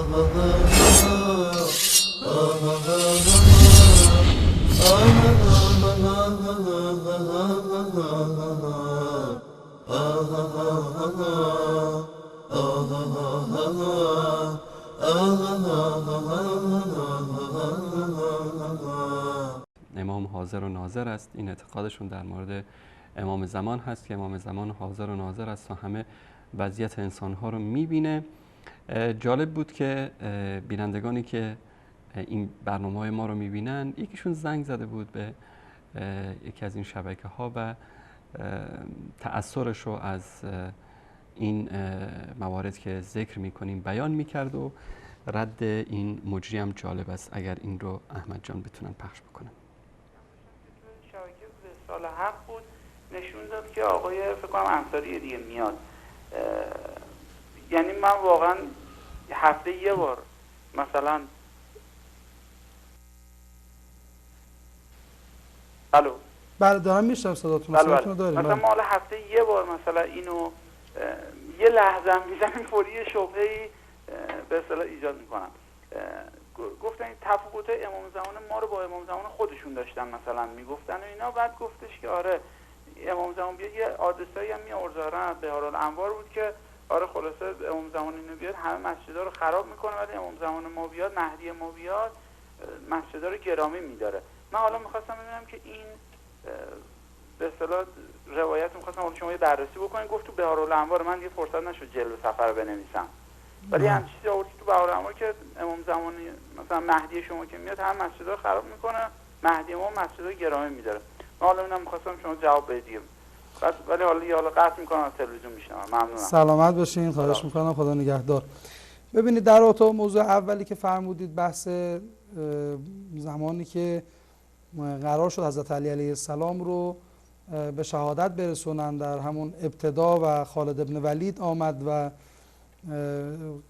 امام حاضر و ناظر است. این اعتقادشون در مورد امام زمان هست که امام زمان حاضر و ناظر است و همه وضعیت انسانها رو میبینه. جالب بود که بینندگانی که این برنامه‌های ما رو میبینن، یکیشون زنگ زده بود به یکی از این شبکه ها و تأثرش رو از این موارد که ذکر میکنیم بیان میکرد و رد این مجری هم جالب است. اگر این رو احمد جان بتونن پخش بکنن. شبکه سال 7 بود، نشون داد که آقای فکر کنم انصاری دیگه میاد. یعنی من واقعا هفته یه بار مثلا الو بله دارم میشنم صداتون. صداتون داریم. مثلا ما هفته یه بار مثلا اینو یه لحظه هم میزنیم فوری شبهه‌ای به اصطلاح ایجاد میکنم. گفتن این تفاوت امام زمان ما رو با امام زمان خودشون داشتن مثلا میگفتن و اینا. بعد گفتش که آره امام زمان بیاد، یه حادثه‌ای هم می‌آوردن بهارالانوار بود که آره خلاصه امام زمان اینو بیاد همه مسجدها رو خراب میکنه، ولی امام زمان ما بیاد، مهدی ما بیاد، مسجدها رو گرامی میداره. من حالا میخواستم ببینم که این به اصطلاح روایت میخواستم شما یه بررسی بکنید. گفت تو بهارالانوار، من دیگه فرصت نشد جلو سفر بنویسم، ولی هم چیزی آورد تو بهارالانوار که امام زمانی مثلا مهدی شما که میاد هم مسجدها رو خراب میکنه، مهدی ما مسجدها رو گرامی میداره. من حالا اینم میخواستم شما جواب بدید، ولی حالا قطع میکنم از تلویزیون میشنم. ممنونم. سلامت باشین، خواهش میکنم، خدا نگهدار. ببینید در اتاق موضوع اولی که فرمودید بحث زمانی که قرار شد حضرت علی علیه السلام رو به شهادت برسونن، در همون ابتدا و خالد ابن ولید آمد و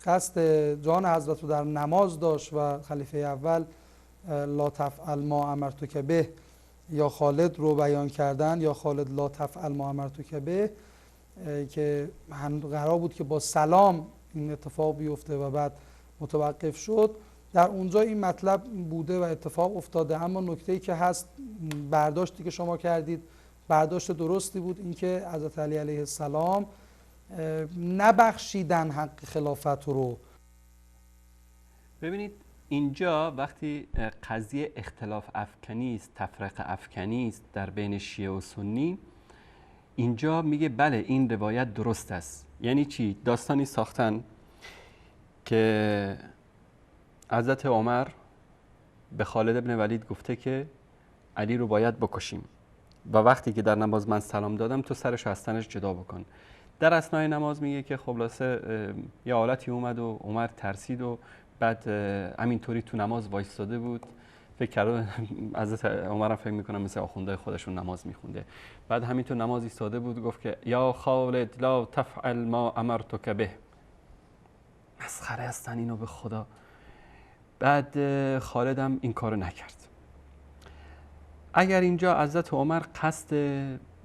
قصد جان حضرت رو در نماز داشت و خلیفه اول لا تفعل ما امرتک به یا خالد رو بیان کردن، یا خالد لا تفعل ما امرتک به، که قرار بود که با سلام این اتفاق بیفته و بعد متوقف شد. در اونجا این مطلب بوده و اتفاق افتاده، اما نکته‌ای که هست، برداشتی که شما کردید برداشت درستی بود، اینکه حضرت علی علیه السلام نبخشیدن حق خلافت رو. ببینید اینجا وقتی قضیه اختلاف افکنی است، تفرقه افکنی است در بین شیعه و سنی، اینجا میگه بله این روایت درست است. یعنی چی؟ داستانی ساختن که حضرت عمر به خالد ابن ولید گفته که علی رو باید بکشیم و وقتی که در نماز من سلام دادم تو سرش از تنش جدا بکن. در اثنای نماز میگه که خب خلاصه یه حالتی اومد و عمر ترسید و بعد همینطوری تو نماز وایستاده بود. فکر کرده حضرت عمر فکر میکنم مثل آخونده خودشون نماز میخونده. بعد همینطور نماز ایستاده بود، گفت که یا خالد لا تفعل ما امرتک به. مسخره هستن اینو به خدا. بعد خالد هم این کارو نکرد. اگر اینجا حضرت عمر قصد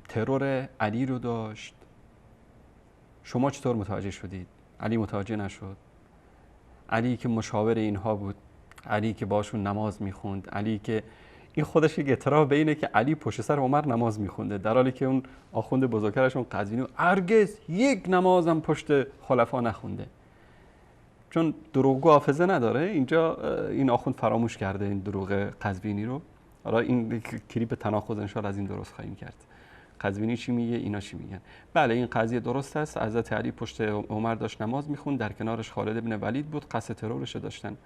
ترور علی رو داشت، شما چطور متوجه شدید؟ علی متوجه نشد؟ علی که مشاور اینها بود، علی که باشون نماز میخوند، علی که این خودش یک اعتراف به اینه که علی پشت سر عمر نماز میخونده، در حالی که اون آخوند بزرگترشون قزوینی هرگز یک نمازم پشت خلفا نخونده. چون دروغگو حافظه نداره. اینجا این آخوند فراموش کرده این دروغ قزوینی رو. حالا این کلیپ تناقض ان شاءالله از این درست خواهیم کرد. قزوینی چی میگه، اینا چی میگن. بله این قضیه درست است. حضرت علی پشت عمر داشت نماز میخوند، در کنارش خالد ابن ولید بود، قصد ترورش داشتن.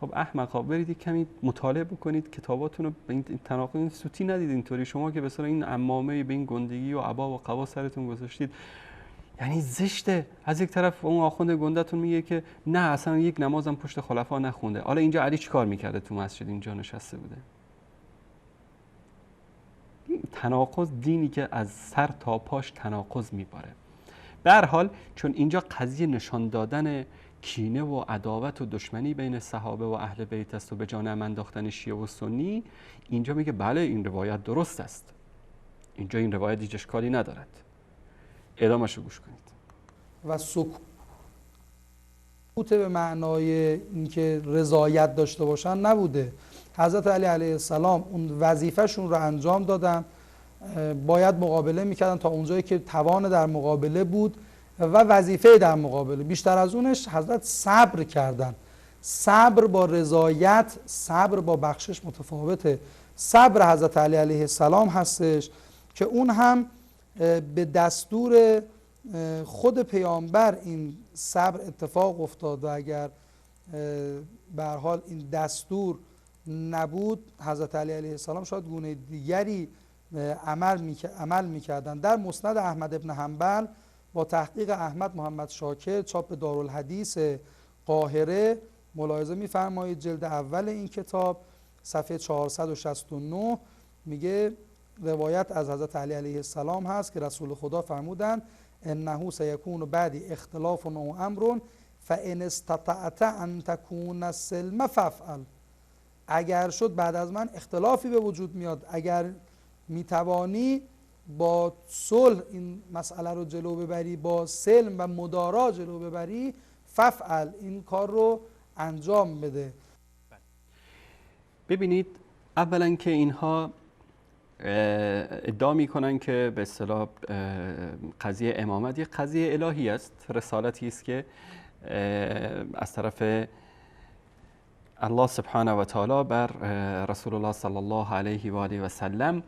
خب احمقا برید کمی مطالعه بکنید کتاباتون رو. به این تناقض این سوتی ندید اینطوری. شما که مثلا این عمامه به این گندگی و عبا و قبا سرتون گذاشتید، یعنی زشته. از یک طرف اون آخوند گندتون میگه که نه اصلا یک نمازم پشت خلفا نخونده. حالا اینجا علی چیکار میکرده تو مسجد اینجا نشسته بوده؟ تناقض، دینی که از سر تا پاش تناقض میباره. به هر حال چون اینجا قضیه نشان دادن کینه و عداوت و دشمنی بین صحابه و اهل بیت است و به جان هم انداختن شیعه و سنی، اینجا میگه بله این روایت درست است. اینجا این روایت هیچ اشکالی ندارد. ادامه‌شو گوش کنید. و به معنای اینکه رضایت داشته باشن نبوده. حضرت علی علیه السلام اون وظیفهشون رو انجام دادن، باید مقابله میکردن تا اونجایی که توان در مقابله بود و وظیفه در مقابله. بیشتر از اونش حضرت صبر کردن. صبر با رضایت، صبر با بخشش متفاوته. صبر حضرت علی علیه السلام هستش که اون هم به دستور خود پیامبر این صبر اتفاق افتاد و اگر به هر حال این دستور نبود حضرت علی علیه السلام شاید گونه دیگری عمل میکردن. در مسند احمد ابن حنبل با تحقیق احمد محمد شاکر چاپ دارالحدیث قاهره ملاحظه میفرمایید جلد اول این کتاب صفحه 469 میگه روایت از حضرت علی علیه السلام هست که رسول خدا فرمودند انه سیکون بعدی اختلاف و امر فان استطعت ان تکون السلم فافعل. اگر شد بعد از من اختلافی به وجود میاد، اگر میتوانی با صلح این مسئله رو جلو ببری، با سلم و مدارا جلو ببری، فافعل، این کار رو انجام بده. ببینید اولا که اینها ادعا میکنن که به اصطلاح قضیه امامت یک قضیه الهی است، رسالتی است که از طرف الله سبحانه و تعالی بر رسول الله صلی الله علیه و آله و سلم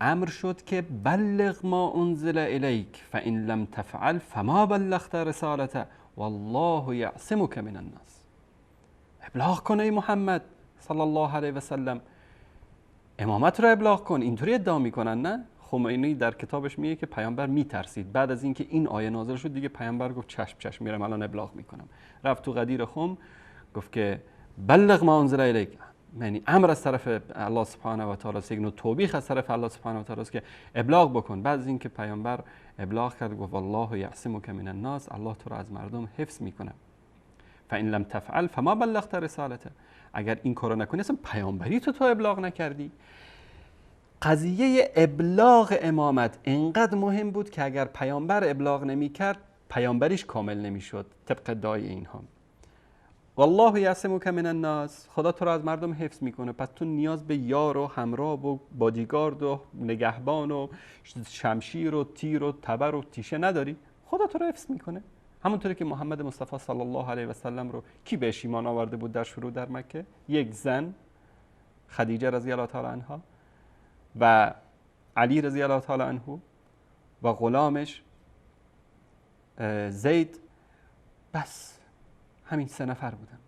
امر شد که بلغ ما انزل الیک فان لم تفعل فما بلغت رسالته والله یعصمک من الناس. ابلاغ کن ای محمد صلی الله علیه و سلم، امامت رو ابلاغ کن. اینطوری ادعا میکنن نه؟ خمینی در کتابش میگه که پیامبر میترسید بعد از اینکه این آیه نازل شد دیگه پیامبر گفت چشم چشم میرم الان ابلاغ میکنم. رفت تو غدیر خم گفت که بلغ ما انزل الیک، یعنی امر از طرف الله سبحانه و تعالی است، یک نوع توبیخ از طرف الله سبحانه و تعالی است که ابلاغ بکن. بعد از اینکه پیامبر ابلاغ کرد گفت والله یعصمک من الناس، الله تو رو از مردم حفظ میکنه. فان لم تفعل فما بلغت رسالته، اگر این کارو نکنی اصلا پیامبری تو ابلاغ نکردی. قضیه ابلاغ امامت اینقدر مهم بود که اگر پیامبر ابلاغ نمیکرد پیامبریش کامل نمیشد طبق ادعای اینها. والله یعصمک من الناس، خدا تو رو از مردم حفظ میکنه، پس تو نیاز به یار و همراه و بادیگارد و نگهبان و شمشیر و تیر و تبر و تیشه نداری، خدا تو رو حفظ میکنه. همونطوری که محمد مصطفی صلی الله علیه و سلم رو کی بهش ایمان آورده بود در شروع در مکه؟ یک زن، خدیجه رضی الله تعالی عنها و علی رضی الله تعالی عنه و غلامش زید، بس همین 3 نفر بودن.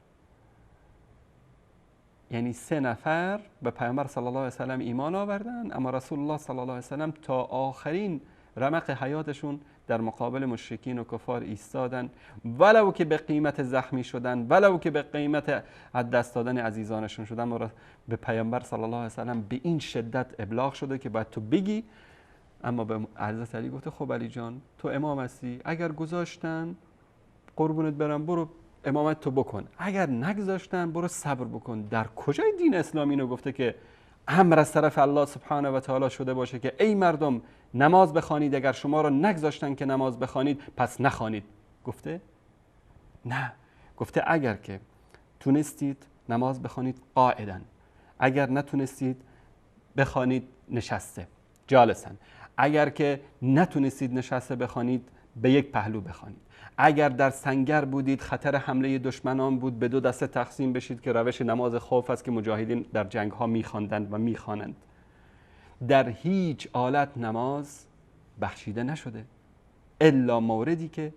یعنی 3 نفر به پیامبر صلی الله علیه و سلم ایمان آوردن، اما رسول الله صلی الله علیه و سلم تا آخرین رمق حیاتشون در مقابل مشرکین و کفار ایستادن، ولو که به قیمت زخمی شدن، ولو که به قیمت از دست دادن عزیزانشون شدن. ما به پیامبر صلی الله علیه و سلم به این شدت ابلاغ شده که باید تو بگی. اما به حضرت علی گفته خب علی جان تو امام هستی، اگر گذاشتن قربونت برم برو امامت تو بکن، اگر نگذاشتن برو صبر بکن. در کجای دین اسلامی اینو گفته که امر از طرف الله سبحانه و تعالی شده باشه که ای مردم نماز بخوانید، اگر شما را نگذاشتن که نماز بخوانید پس نخوانید؟ گفته نه، گفته اگر که تونستید نماز بخوانید قاعدن، اگر نتونستید بخوانید نشسته جالسن، اگر که نتونستید نشسته بخوانید به یک پهلو بخوانید، اگر در سنگر بودید خطر حمله دشمنان بود به 2 دسته تقسیم بشید که روش نماز خوف است که مجاهدین در جنگ ها میخواندند و میخوانند. در هیچ حالت نماز بخشیده نشده الا موردی که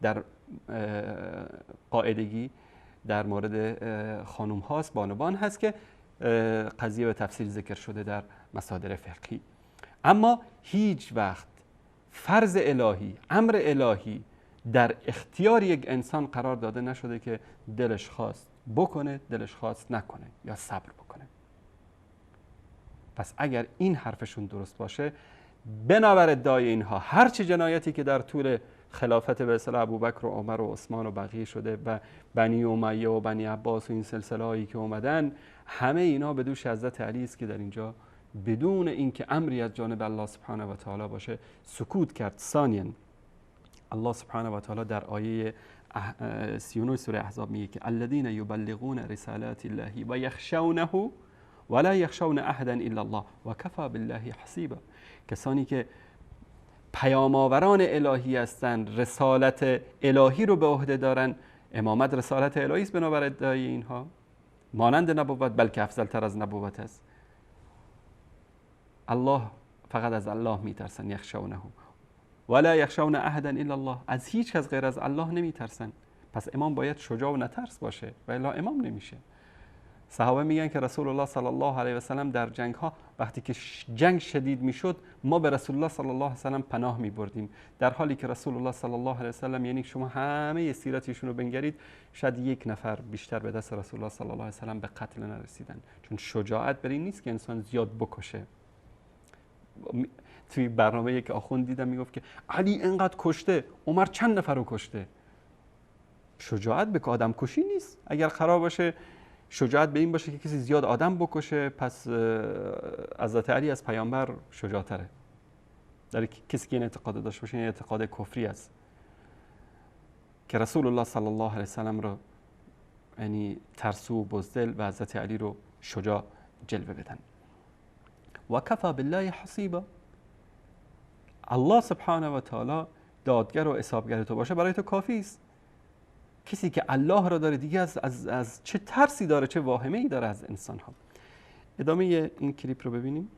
در قاعدگی در مورد خانوم هاست، بانوان هست که قضیه به تفصیل ذکر شده در مصادر فقهی. اما هیچ وقت فرض الهی، امر الهی در اختیار یک انسان قرار داده نشده که دلش خواست بکنه، دلش خواست نکنه یا صبر بکنه. پس اگر این حرفشون درست باشه، بنابر ادعای اینها هر چه جنایتی که در طول خلافت به اصطلاح ابوبکر و عمر و عثمان و بقیه شده و بنی امیه و بنی عباس و این سلسله هایی که اومدن، همه اینا به دوش حضرت علی است که در اینجا بدون اینکه امری از جانب الله سبحانه و تعالی باشه سکوت کرد. ثانیاً الله سبحانه و تعالی در آیه 39 سوره احزاب میگه که الذين يبلغون رسالات الله و یخشونه ولا یخشون احدا الا الله و کفى بالله حسیبا. کسانی که پیام آوران الهی هستند، رسالت الهی رو به عهده دارن. امامت رسالت الهی است بنابر ادعای اینها، مانند نبوت بلکه افضل تر از نبوت است. الله، فقط از الله میترسن، یخشونه ولا یخشون احدا الا الله، از هیچ کس غیر از الله نمیترسن. پس امام باید شجاع و نترس باشه و الا امام نمیشه. صحابه میگن که رسول الله صلی الله علیه و سلم در جنگ ها وقتی که جنگ شدید میشد ما به رسول الله صلی الله علیه و سلم پناه میبردیم، در حالی که رسول الله صلی الله علیه و سلم، یعنی شما همه سیرتشون رو بنگرید، شاید یک نفر بیشتر به دست رسول الله صلی الله علیه و سلم به قتل نرسیدن. چون شجاعت بر این نیست که انسان زیاد بکشه. توی برنامه یک آخوند دیدم میگفت که علی انقدر کشته، عمر چند نفر رو کشته. شجاعت به آدم کشی نیست. اگر قرار باشه شجاعت به این باشه که کسی زیاد آدم بکشه، پس حضرت علی از پیامبر شجاعتره. در کسی که این اعتقاد داشته باشه، این اعتقاد کفری است که رسول الله صلی الله علیه وسلم رو، یعنی ترسو و بزدل، و حضرت علی رو شجاع جلوه بدن. و کفى بالله حسیبا، الله سبحانه و تعالی دادگر و حسابگر تو باشه برای تو کافی است. کسی که الله را داره دیگه از چه ترسی داره، چه واهمه‌ای داره از انسان ها. ادامه این کلیپ رو ببینیم.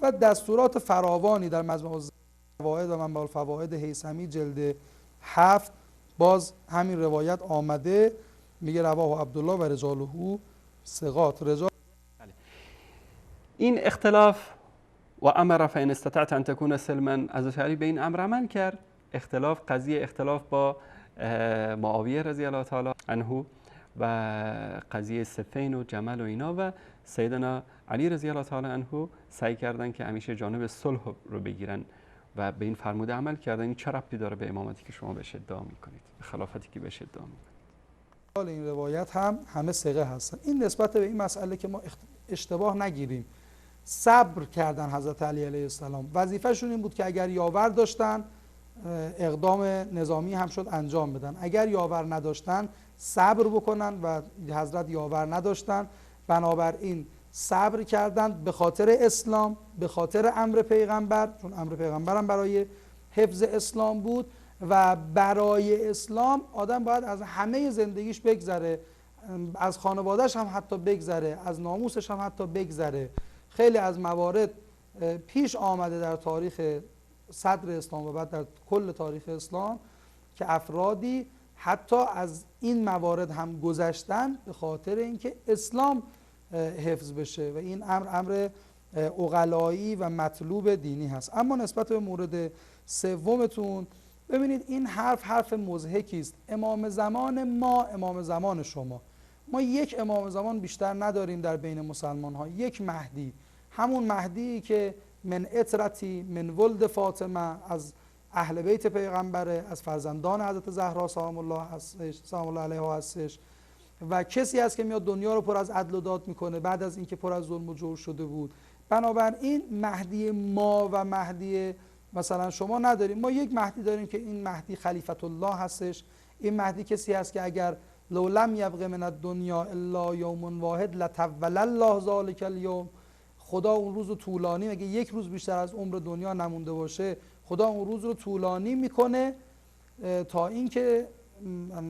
و دستورات فراوانی در مجموع الزوائد و منبع الفواید هیثمی جلد 7 باز همین روایت آمده، میگه رواه عبدالله و رجاله ثقات. رجال این اختلاف و امر فان استطعت ان تكون سلما، از علی به این امر عمل کرد. اختلاف با معاویه رضی الله تعالی عنه و قضیه صفین و جمل و اینا، و سیدنا علی رضی الله تعالی عنه سعی کردن که همیشه جانب صلح رو بگیرن و به این فرموده عمل کردن. این چه ربطی داره به امامتی که شما بهش ادعا میکنید، به خلافتی که بهش ادعا میکنید؟ این روایت هم همه ثقه هستن. این نسبت به این مسئله که ما اشتباه نگیریم، صبر کردن حضرت علی علیه السلام. وظیفه‌شون این بود که اگر یاور داشتن اقدام نظامی هم شد انجام بدن، اگر یاور نداشتن صبر بکنن و حضرت یاور نداشتن، بنابراین صبر کردن به خاطر اسلام، به خاطر امر پیغمبر، چون امر پیغمبر هم برای حفظ اسلام بود و برای اسلام آدم باید از همه زندگیش بگذره، از خانوادهش هم حتی بگذره، از ناموسش هم حتی بگذره. خیلی از موارد پیش آمده در تاریخ صدر اسلام و بعد در کل تاریخ اسلام که افرادی حتی از این موارد هم گذشتن به خاطر اینکه اسلام حفظ بشه و این امر عقلایی و مطلوب دینی هست. اما نسبت به مورد سومتون، ببینید این حرف مضحکی است. امام زمان ما، امام زمان شما، ما یک امام زمان بیشتر نداریم در بین مسلمان ها، یک مهدی، همون مهدی که من اطرتی من ولد فاطمه، از اهل بیت پیغمبره، از فرزندان حضرت زهرا سلام الله علیها هستش و کسی است که میاد دنیا رو پر از عدل و داد میکنه بعد از اینکه پر از ظلم و جور شده بود. بنابراین مهدی ما و مهدی مثلا شما نداریم. ما یک مهدی داریم که این مهدی خلیفت الله هستش. این مهدی کسی است که اگر لو لم یبق من الدنیا الا یوم واحد لطول الله ذلک اليوم، خدا اون روز رو طولانی، اگه یک روز بیشتر از عمر دنیا نمونده باشه خدا اون روز رو طولانی میکنه تا اینکه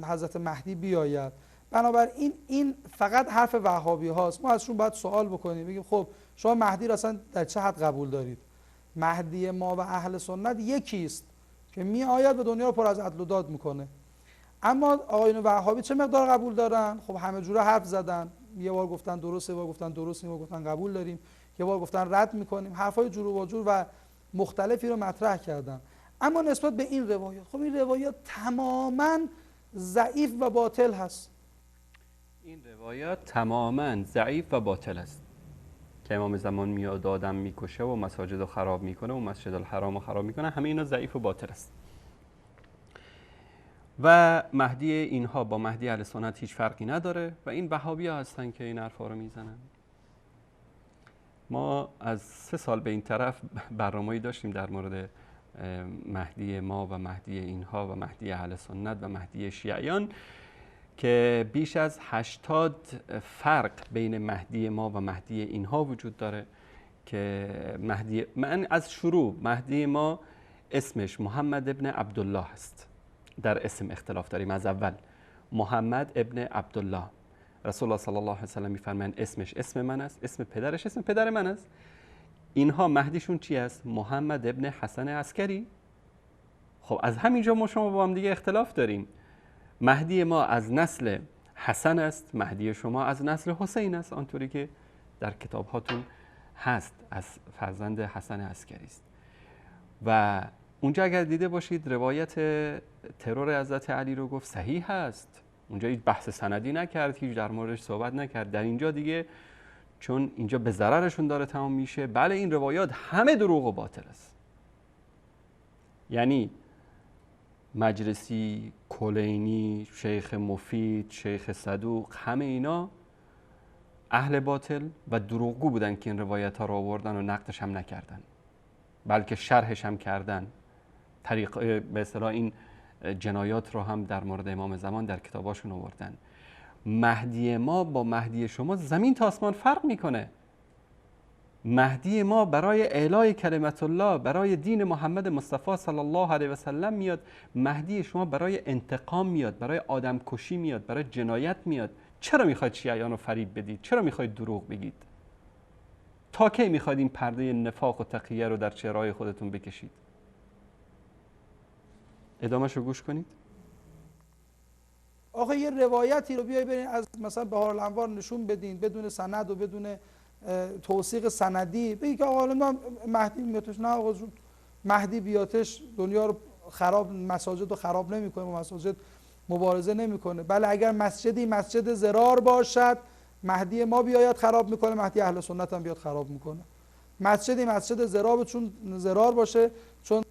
حضرت مهدی بیاید. بنابراین این فقط حرف وهابی هاست. ما ازشون باید سوال بکنیم، بگیم خب شما مهدی رو اصلا در چه حد قبول دارید؟ مهدی ما و اهل سنت یکی است که می آید و دنیا رو پر از عدل و داد میکنه. اما آقایون وهابی چه مقدار قبول دارن؟ خب همه جوره حرف زدن، یه بار گفتن درست، یه بار گفتن درست، یه بار گفتن قبول داریم، یه بار گفتن رد میکنیم، حرفای جور و جور و مختلفی رو مطرح کردن. اما نسبت به این روایات، خب این روایات تماما ضعیف و باطل هست. این روایات تماما ضعیف و باطل است که امام زمان میاد آدم میکشه و مساجد رو خراب میکنه و مسجد الحرام رو خراب میکنه، همه اینا ضعیف و باطل است. و مهدی اینها با مهدی اهل سنت هیچ فرقی نداره و این وهابی ها هستن که این حرفا رو میزنن. ما از 3 سال به این طرف برنامه‌ای داشتیم در مورد مهدی ما و مهدی اینها و مهدی اهل سنت و مهدی شیعیان که بیش از 80 فرق بین مهدی ما و مهدی اینها وجود داره که من از شروع مهدی ما اسمش محمد ابن عبدالله است. در اسم اختلاف داریم از اول. محمد ابن عبدالله، رسول الله صلی الله علیه و سلم میفرمایند اسمش اسم من است، اسم پدرش اسم پدر من است. اینها مهدیشون چی است؟ محمد ابن حسن عسکری. خب از همینجا ما شما با هم دیگه اختلاف داریم. مهدی ما از نسل حسن است، مهدی شما از نسل حسین است، آنطوری که در کتاب هاتون هست، از فرزند حسن عسکری است. و اونجا اگر دیده باشید روایت ترور حضرت علی رو گفت صحیح هست، اونجا هیچ بحث سندی نکرد، هیچ در موردش صحبت نکرد. در اینجا دیگه چون اینجا به ضررشون داره تمام میشه، بله این روایات همه دروغ و باطل است. یعنی مجلسی، کلینی، شیخ مفید، شیخ صدوق، همه اینا اهل باطل و دروغگو بودن که این روایت ها رو آوردن و نقدش هم نکردن، بلکه شرحش هم کردن. به اصطلاح این جنایات رو هم در مورد امام زمان در کتاباشون آوردن. مهدی ما با مهدی شما زمین تا آسمان فرق میکنه. مهدی ما برای اعلای کلمت الله، برای دین محمد مصطفی صلی الله علیه و سلم میاد. مهدی شما برای انتقام میاد، برای آدم کشی میاد، برای جنایت میاد. چرا میخواید شیعیان رو فریب بدید؟ چرا میخواید دروغ بگید؟ تا کی میخواید این پرده نفاق و تقیه رو در چهره‌های خودتون بکشید؟ ادامه‌شو گوش کنید. آخه یه روایتی رو بیای برین از مثلا بهارالانوار نشون بدین بدون سند و بدون توثیق سندی، بگید که آقا الان مهدی میاتش. نه آقا جون، مهدی بیاتش دنیا رو خراب، مساجد رو خراب نمیکنه و مساجد مبارزه نمیکنه. بله اگر مسجدی مسجد ضرار باشد مهدی ما بیاید خراب میکنه، مهدی اهل سنت هم بیاد خراب میکنه. مسجدی مسجد ضرار، چون ضرار باشه، چون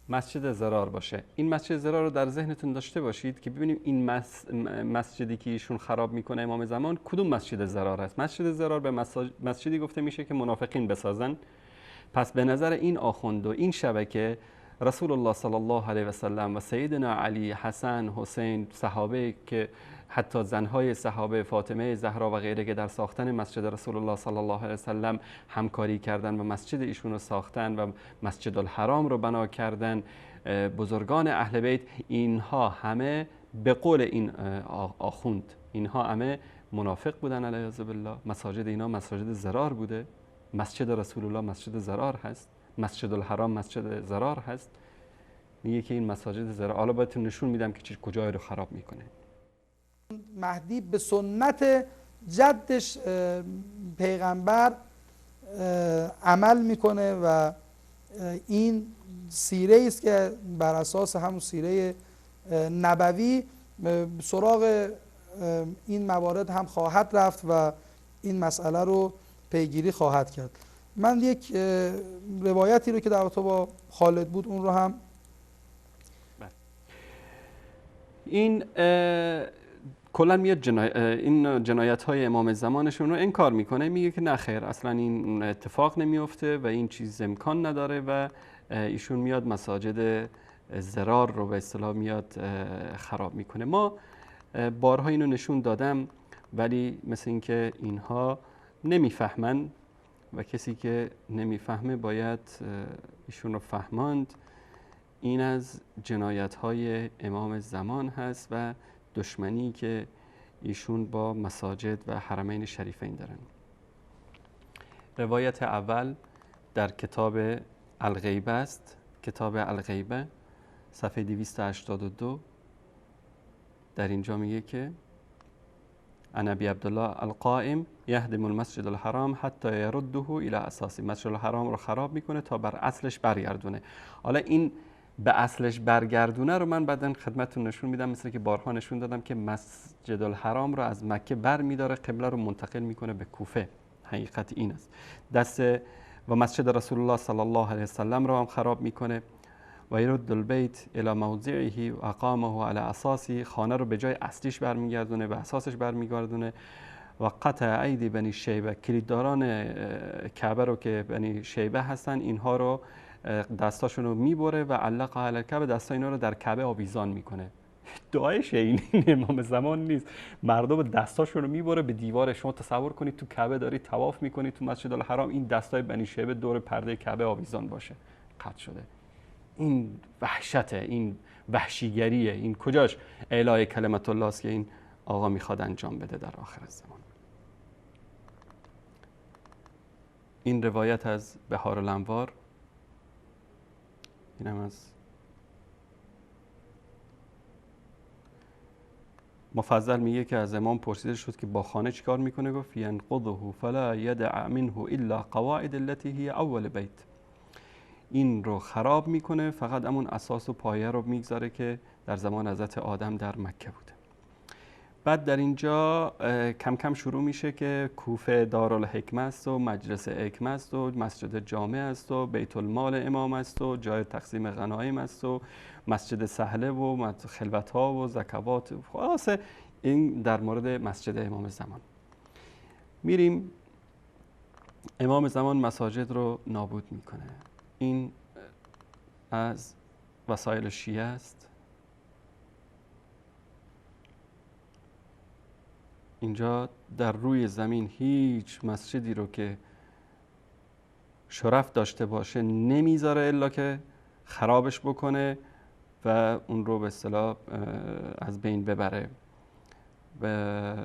مسجد ضرار باشه. این مسجد ضرار رو در ذهنتون داشته باشید که ببینیم این مسجدی که ایشون خراب میکنه امام زمان کدوم مسجد ضرار است. مسجد ضرار به مسجدی گفته میشه که منافقین بسازن. پس به نظر این آخوند و این شبکه رسول الله صلی الله علیه و سلم و سیدنا علی، حسن، حسین، صحابه که حتی زنهای صحابه فاطمه زهرا و غیره که در ساختن مسجد رسول الله صلی الله علیه و سلم همکاری کردن و مسجد ایشون رو ساختن و مسجد الحرام رو بنا کردن، بزرگان اهل بیت، اینها همه به قول این آخوند اینها همه منافق بودن علیه بالله. مساجد اینا مساجد ضرار بوده. مسجد رسول الله مسجد ضرار هست، مسجد الحرام مسجد ضرار هست. میگه که این مساجد ضرار. حالا بهتون نشون میدم که کجای رو خراب میکنه. مهدی به سنت جدش پیغمبر عمل میکنه و این سیره است که بر اساس همون سیره نبوی سراغ این موارد هم خواهد رفت و این مسئله رو پیگیری خواهد کرد. من یک روایتی رو که در رابطه با خالد بود اون رو هم این کلا میاد این جنایت های امام زمانشون رو انکار میکنه، میگه که نه خیر اصلا این اتفاق نمیفته و این چیز امکان نداره و ایشون میاد مساجد ضرار رو به اصطلاح میاد خراب میکنه. ما بارها اینو نشون دادم ولی مثل اینکه اینها نمیفهمن و کسی که نمیفهمه باید ایشون رو فهماند. این از جنایت های امام زمان هست و دشمنی که ایشون با مساجد و حرمین شریفین دارن. روایت اول در کتاب الغیبه است، کتاب الغیبه صفحه 282. در اینجا میگه که عن ابی عبدالله القائم یهدم المسجد الحرام حتی یرده الى اساسی، مسجد الحرام رو خراب میکنه تا بر اصلش برگردونه. حالا این به اصلش برگردونه رو من بعداً خدمتتون نشون میدم، مثل که بارها نشون دادم که مسجد الحرام رو از مکه بر میداره، قبله رو منتقل میکنه به کوفه. حقیقت این است. و مسجد رسول الله صلی الله علیه وسلم رو هم خراب میکنه. و یرد البیت الی موضعه و اقامه علی اساسی، خانه رو به جای اصلیش برمیگردونه، به اساسش برمیگردونه. و قطع ایدی بنی شیبه، کلیدداران کعبه رو که بنی شیبه هستن اینها رو دستاشون رو میبره و علق علی الکعبه، دستا اینا رو در کعبه آویزان میکنه. دعایشه این امام زمان نیست. مردم دستاشون رو میبره به دیوار. شما تصور کنید تو کعبه داری طواف میکنید تو مسجد الحرام، این دستای بنی شیبه دور پرده کعبه آویزان باشه، قطع شده. این وحشته، این وحشیگریه. این کجاش اعلای کلمت الله است که این آقا میخواد انجام بده در آخر زمان. این روایت از بهار الانوار. اینم از مفضل میگه که از امام پرسیده شد که با خانه چیکار میکنه؟ گفت ینقضه فلا یدع منه الا قواعد التي هي اول بیت. این رو خراب میکنه، فقط همون اساس و پایه رو میگذاره که در زمان حضرت آدم در مکه بوده. بعد در اینجا کم کم شروع میشه که کوفه دارالحکمه است و مجلس حکمه است و مسجد جامع است و بیت المال امام است و جای تقسیم غنایم است و مسجد سهله و خلوت ها و زکوات. خلاصه این در مورد مسجد امام زمان. میریم امام زمان مساجد رو نابود میکنه. این از وسایل شیعه است. اینجا در روی زمین هیچ مسجدی رو که شرف داشته باشه نمیذاره الا که خرابش بکنه و اون رو به اصطلاح از بین ببره. به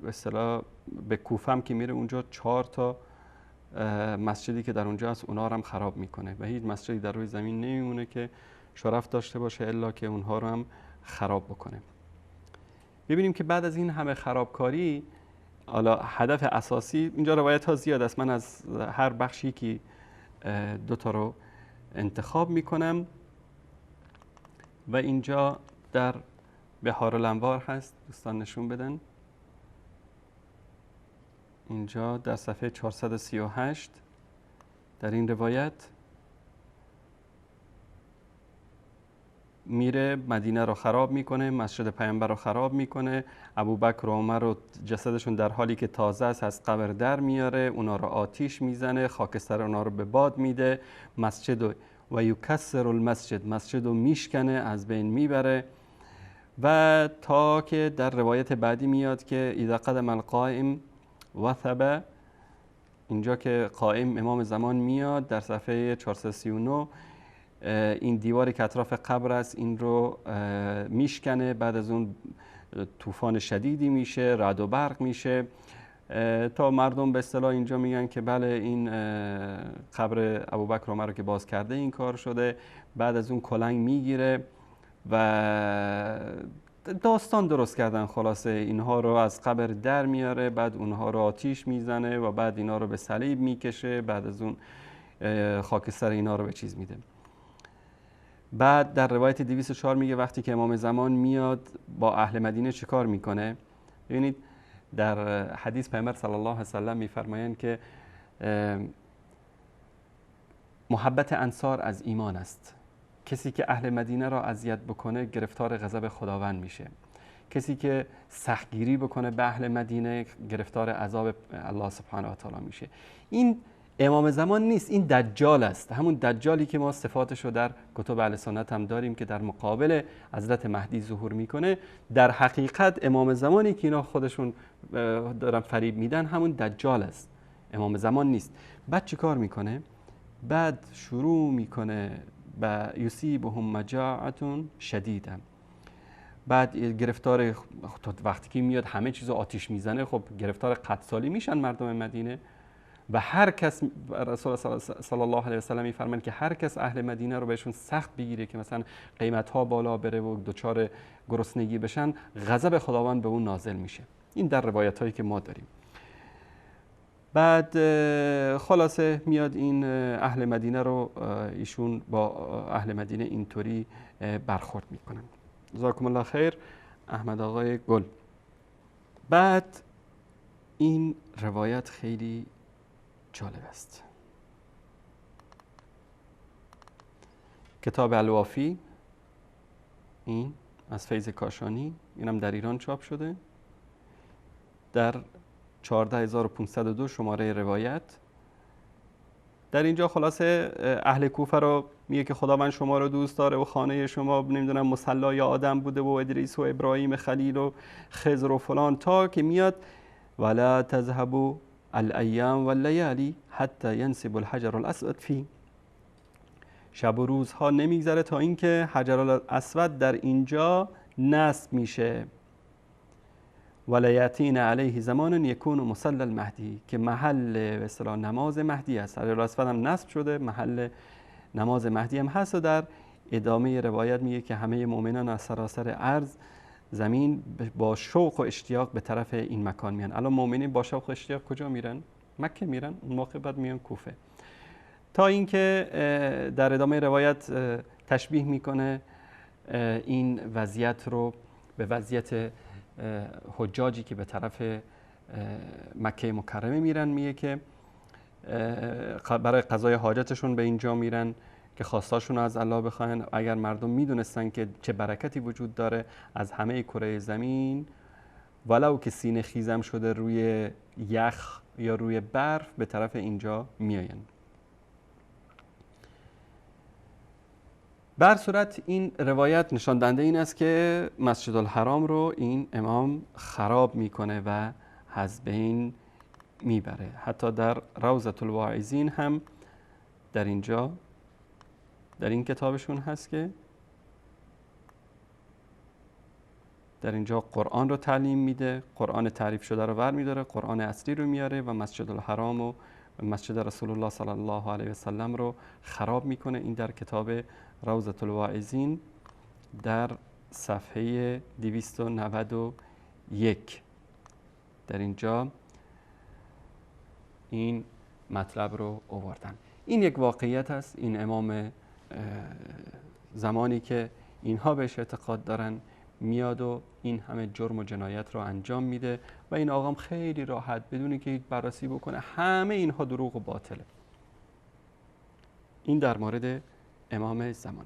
اصطلاح به کوفه هم که میره اونجا 4 تا مسجدی که در اونجا هست اونها رو هم خراب میکنه و هیچ مسجدی در روی زمین نمیمونه که شرف داشته باشه الا که اونها رو هم خراب بکنه. ببینیم که بعد از این همه خرابکاری، حالا هدف اساسی اینجا روایت ها زیاد است، من از هر بخشی که 2 تا رو انتخاب میکنم و اینجا در بهار الانوار هست، دوستان نشون بدن. اینجا در صفحه 438 در این روایت میره مدینه رو خراب میکنه، مسجد پیامبر رو خراب میکنه، ابوبکر و عمر رو جسدشون در حالی که تازه است از قبر در میاره، اونا رو آتیش میزنه، خاکستر اونا رو به باد میده، مسجد و یکسر المسجد، مسجد رو میشکنه، از بین میبره. و تا که در روایت بعدی میاد که اذا قدم القائم وثب، اینجا که قائم امام زمان میاد در صفحه 439، این دیواری که اطراف قبر است این رو میشکنه، بعد از اون طوفان شدیدی میشه، رعد و برق میشه تا مردم به اصطلاح اینجا میگن که بله این قبر ابوبکر و عمر رو که باز کرده این کار شده. بعد از اون کلنگ میگیره و داستان درست کردن، خلاصه اینها رو از قبر در میاره، بعد اونها رو آتیش میزنه و بعد اینا رو به صلیب میکشه، بعد از اون خاکستر اینا رو به چیز میده. بعد در روایت 204 میگه وقتی که امام زمان میاد با اهل مدینه چیکار میکنه؟ ببینید در حدیث پیامبر صلی الله علیه و سلم میفرمایند که محبت انصار از ایمان است. کسی که اهل مدینه را اذیت بکنه گرفتار غضب خداوند میشه. کسی که سختگیری بکنه به اهل مدینه گرفتار عذاب الله سبحانه و تعالی میشه. این امام زمان نیست، این دجال است، همون دجالی که ما صفاتش رو در کتب اهل سنت هم داریم که در مقابل حضرت مهدی ظهور میکنه. در حقیقت امام زمانی که اینا خودشون دارن فریب میدن همون دجال است، امام زمان نیست. بعد چی کار میکنه؟ بعد شروع میکنه با یصیبهم مجاعة شدیده. بعد گرفتار، وقتی که میاد همه چیزو آتیش میزنه، خب گرفتار قحط سالی میشن مردم مدینه. و هر کس، رسول صلی الله علیه و سلم میفرمایند که هر کس اهل مدینه رو بهشون سخت بگیره که مثلا قیمت ها بالا بره و دچار گرسنگی بشن، غضب خداوند به اون نازل میشه. این در روایت هایی که ما داریم. بعد خلاصه میاد این اهل مدینه رو ایشون با اهل مدینه اینطوری برخورد میکنن. جزاکم الله خیر احمد آقای گل. بعد این روایت خیلی جالب است. کتاب الوافی، این از فیض کاشانی، اینم در ایران چاپ شده، در 14502 شماره روایت در اینجا خلاصه اهل کوفه رو میگه که خداوند شما رو دوست داره و خانه شما نمیدونم مصلی آدم بوده و ادریس و ابراهیم خلیل و خضر و فلان، تا که میاد ولا تذهبوا الایام واللیالی حتی ینسب الحجر الاسود فی. شب و روزها نمیگذره تا اینکه حجر الاسود در اینجا نصب میشه. ولیاتین علیه زمان یکون مصلی المهدی، که محل به اصطلاح نماز مهدی است. حجر الاسود هم نصب شده، محل نماز مهدی هم هست. و در ادامه روایت میگه که همه مؤمنان از سراسر ارض زمین با شوق و اشتیاق به طرف این مکان میان. الان مؤمنین با شوق و اشتیاق کجا میرن؟ مکه میرن، اون موقع بعد میان کوفه. تا اینکه در ادامه روایت تشبیه میکنه این وضعیت رو به وضعیت حجاجی که به طرف مکه مکرمه میرن. میگه که برای قضای حاجتشون به اینجا میرن که خواستاشون از الله بخواین. اگر مردم میدونستن که چه برکتی وجود داره از همه کره زمین، ولو که سینه خیزم شده روی یخ یا روی برف، به طرف اینجا میاین. بر صورت این روایت نشان دهنده این است که مسجد الحرام رو این امام خراب میکنه و از بین میبره. حتی در روضة الواعظین هم در اینجا در این کتابشون هست که در اینجا قرآن رو تعلیم میده، قرآن تعریف شده رو برمیداره، قرآن اصلی رو میاره و مسجد الحرام و مسجد رسول الله صلی الله علیه و سلم رو خراب میکنه. این در کتاب روضة الواعظین در صفحه 291 در اینجا این مطلب رو آوردن. این یک واقعیت است. این امام زمانی که اینها بهش اعتقاد دارن میاد و این همه جرم و جنایت رو انجام میده و این آقام خیلی راحت بدون که هیچ بررسی بکنه همه اینها دروغ و باطله. این در مورد امام زمان.